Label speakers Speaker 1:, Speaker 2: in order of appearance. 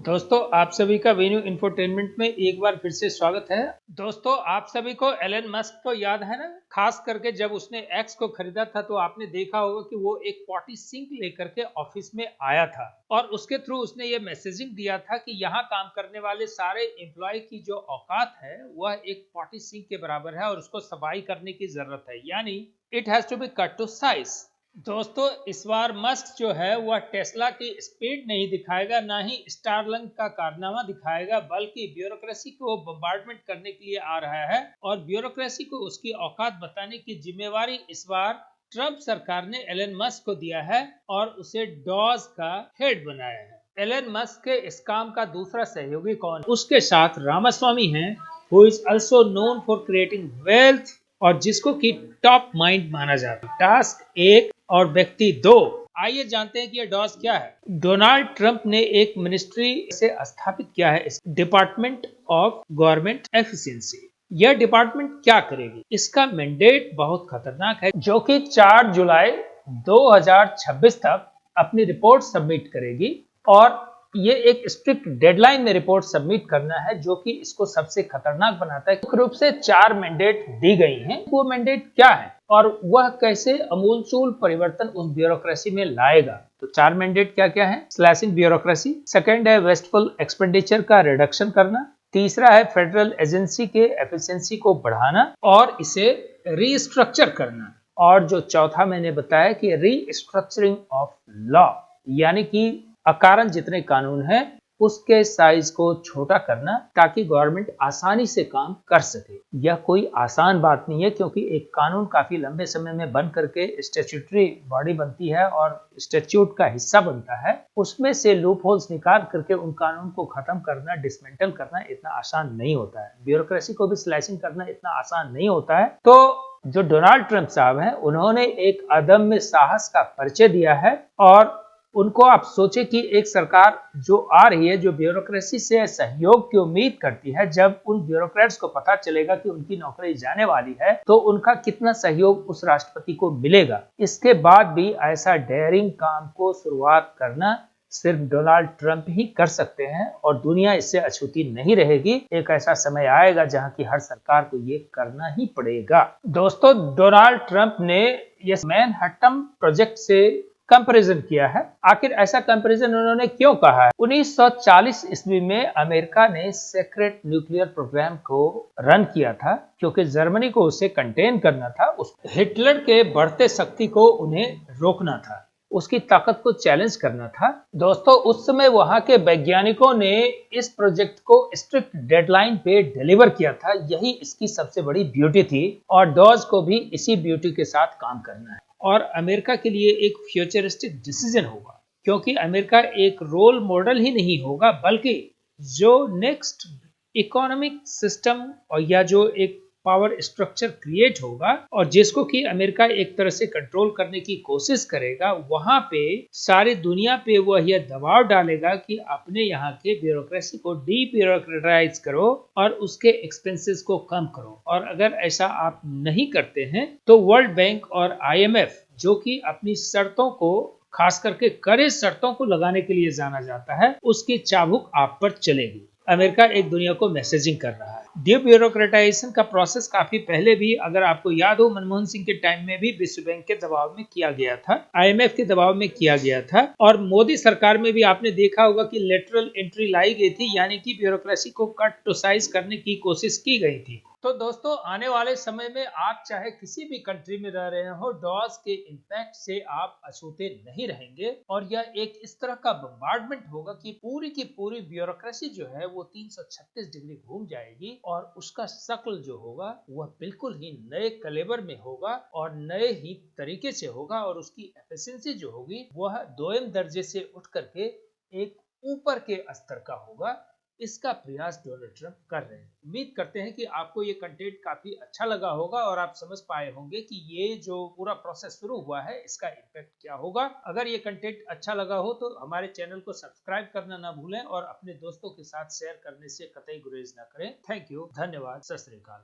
Speaker 1: दोस्तों आप सभी का वेन्यू इंफोटेनमेंट में एक बार फिर से स्वागत है। दोस्तों आप सभी को एलन मस्क को याद है ना, खास करके जब उसने एक्स को खरीदा था तो आपने देखा होगा कि वो एक पॉटी सिंक लेकर के ऑफिस में आया था और उसके थ्रू उसने ये मैसेजिंग दिया था कि यहाँ काम करने वाले सारे एम्प्लॉय की जो औकात है वह एक पॉटी सिंक के बराबर है और उसको सफाई करने की जरूरत है, यानी it has to be cut to size. दोस्तों इस बार मस्क जो है वह टेस्ला की स्पीड नहीं दिखाएगा, ना ही स्टारलिंक का कारनामा दिखाएगा, बल्कि ब्यूरोक्रेसी को बम्बार्डमेंट करने के लिए आ रहा है और ब्यूरोक्रेसी को उसकी औकात बताने की जिम्मेवारी इस बार ट्रंप सरकार ने एलन मस्क को दिया है और उसे डॉज का हेड बनाया है। एलन मस्क के इस काम का दूसरा सहयोगी कौन? उसके साथ रामास्वामी हैं, who is also known for creating wealth और जिसको कि टॉप माइंड माना जाता है। टास्क एक और व्यक्ति दो। आइए जानते हैं कि ये डॉज क्या है। डोनाल्ड ट्रंप ने एक मिनिस्ट्री से स्थापित किया है, डिपार्टमेंट ऑफ गवर्नमेंट एफिशिएंसी। यह डिपार्टमेंट क्या करेगी? इसका मैंडेट बहुत खतरनाक है, जो कि 4 जुलाई 2026 तक अपनी रिपोर्ट सबमिट करेगी और ये एक स्ट्रिक्ट डेडलाइन में रिपोर्ट सबमिट करना है, जो कि इसको सबसे खतरनाक बनाता है। मुख्य रूप से 4 मैंडेट दी गई हैं। वो मैंडेट क्या है और वह कैसे अमूलचूल परिवर्तन उस ब्यूरोक्रेसी में लाएगा? तो 4 मैंडेट क्या क्या है? स्लैशिंग ब्यूरोक्रेसी, सेकंड है वेस्टफुल एक्सपेंडिचर का रिडक्शन करना, तीसरा है फेडरल एजेंसी के एफिशिएंसी को बढ़ाना और इसे रीस्ट्रक्चर करना, और जो चौथा मैंने बताया कि रीस्ट्रक्चरिंग ऑफ लॉ, यानी कि अकारण जितने कानून हैं उसके साइज को छोटा करना ताकि गवर्नमेंट आसानी से काम कर सके। यह कोई आसान बात नहीं है, क्योंकि एक कानून काफी लंबे समय में बन करके स्टैट्यूटरी बॉडी बनती है और स्टैट्यूट का हिस्सा बनता है। उसमें से लूप होल्स निकाल करके उन कानून को खत्म करना, डिसमेंटल करना इतना आसान नहीं होता है। ब्यूरोक्रेसी को भी स्लाइसिंग करना इतना आसान नहीं होता है। तो जो डोनाल्ड ट्रंप साहब हैं, उन्होंने एक अदम्य साहस का परिचय दिया है और उनको आप सोचे कि एक सरकार जो आ रही है, जो ब्यूरोक्रेसी से सहयोग की उम्मीद करती है, जब उन ब्यूरोक्रेट्स को पता चलेगा कि उनकी नौकरी जाने वाली है तो उनका कितना सहयोग उस राष्ट्रपति को मिलेगा। इसके बाद भी ऐसा डेयरिंग काम को शुरुआत करना सिर्फ डोनाल्ड ट्रंप ही कर सकते हैं और दुनिया इससे अछूती नहीं रहेगी। एक ऐसा समय आएगा जहां की हर सरकार को ये करना ही पड़ेगा। दोस्तों डोनाल्ड ट्रंप ने ये मैनहट्टन प्रोजेक्ट से कंपैरिजन किया है। आखिर ऐसा कंपैरिजन उन्होंने क्यों कहा है? 1940 ईस्वी में अमेरिका ने सीक्रेट न्यूक्लियर प्रोग्राम को रन किया था, क्योंकि जर्मनी को उसे कंटेन करना था। हिटलर के बढ़ते शक्ति को उन्हें रोकना था, उसकी ताकत को चैलेंज करना था। दोस्तों उस समय वहां के वैज्ञानिकों ने इस प्रोजेक्ट को स्ट्रिक्ट डेडलाइन पे डिलीवर किया था। यही इसकी सबसे बड़ी ब्यूटी थी और डॉज को भी इसी ब्यूटी के साथ काम करना है और अमेरिका के लिए एक फ्यूचरिस्टिक डिसीजन होगा, क्योंकि अमेरिका एक रोल मॉडल ही नहीं होगा, बल्कि जो नेक्स्ट इकोनॉमिक सिस्टम और या जो एक पावर स्ट्रक्चर क्रिएट होगा और जिसको कि अमेरिका एक तरह से कंट्रोल करने की कोशिश करेगा, वहां पे सारी दुनिया पे वह यह दबाव डालेगा कि अपने यहाँ के ब्यूरोक्रेसी को डी ब्यूरोक्रेटाइज करो और उसके एक्सपेंसेस को कम करो। और अगर ऐसा आप नहीं करते हैं तो वर्ल्ड बैंक और IMF, जो कि अपनी शर्तों को खास करके कड़े शर्तों को लगाने के लिए जाना जाता है, उसकी चाबुक आप पर चलेगी। अमेरिका एक दुनिया को मैसेजिंग कर रहा है। डीब्यूरोक्रेटाइजेशन का प्रोसेस काफी पहले भी, अगर आपको याद हो, मनमोहन सिंह के टाइम में भी विश्व बैंक के दबाव में किया गया था, IMF के दबाव में किया गया था और मोदी सरकार में भी आपने देखा होगा कि लेटरल एंट्री लाई गई थी, यानी कि ब्यूरोक्रेसी को कट टू साइज करने की कोशिश की गई थी। तो दोस्तों आने वाले समय में आप चाहे किसी भी कंट्री में रह रहे हो, डॉज के इम्पैक्ट से आप अछूते नहीं रहेंगे और यह एक इस तरह का बम्बार्डमेंट होगा कि पूरी की पूरी ब्यूरोक्रेसी जो है वो 336 डिग्री घूम जाएगी और उसका शक्ल जो होगा वह बिल्कुल ही नए कलेबर में होगा और नए ही तरीके से होगा और उसकी एफिशिएंसी जो होगी वह दोयम दर्जे से उठ करके एक ऊपर के स्तर का होगा। इसका प्रयास डोनाल्ड ट्रंप कर रहे हैं। उम्मीद करते हैं कि आपको ये कंटेंट काफी अच्छा लगा होगा और आप समझ पाए होंगे कि ये जो पूरा प्रोसेस शुरू हुआ है इसका इम्पैक्ट क्या होगा। अगर ये कंटेंट अच्छा लगा हो तो हमारे चैनल को सब्सक्राइब करना ना भूलें और अपने दोस्तों के साथ शेयर करने से कतई गुरेज ना करें। थैंक यू, धन्यवाद, सत श्री अकाल।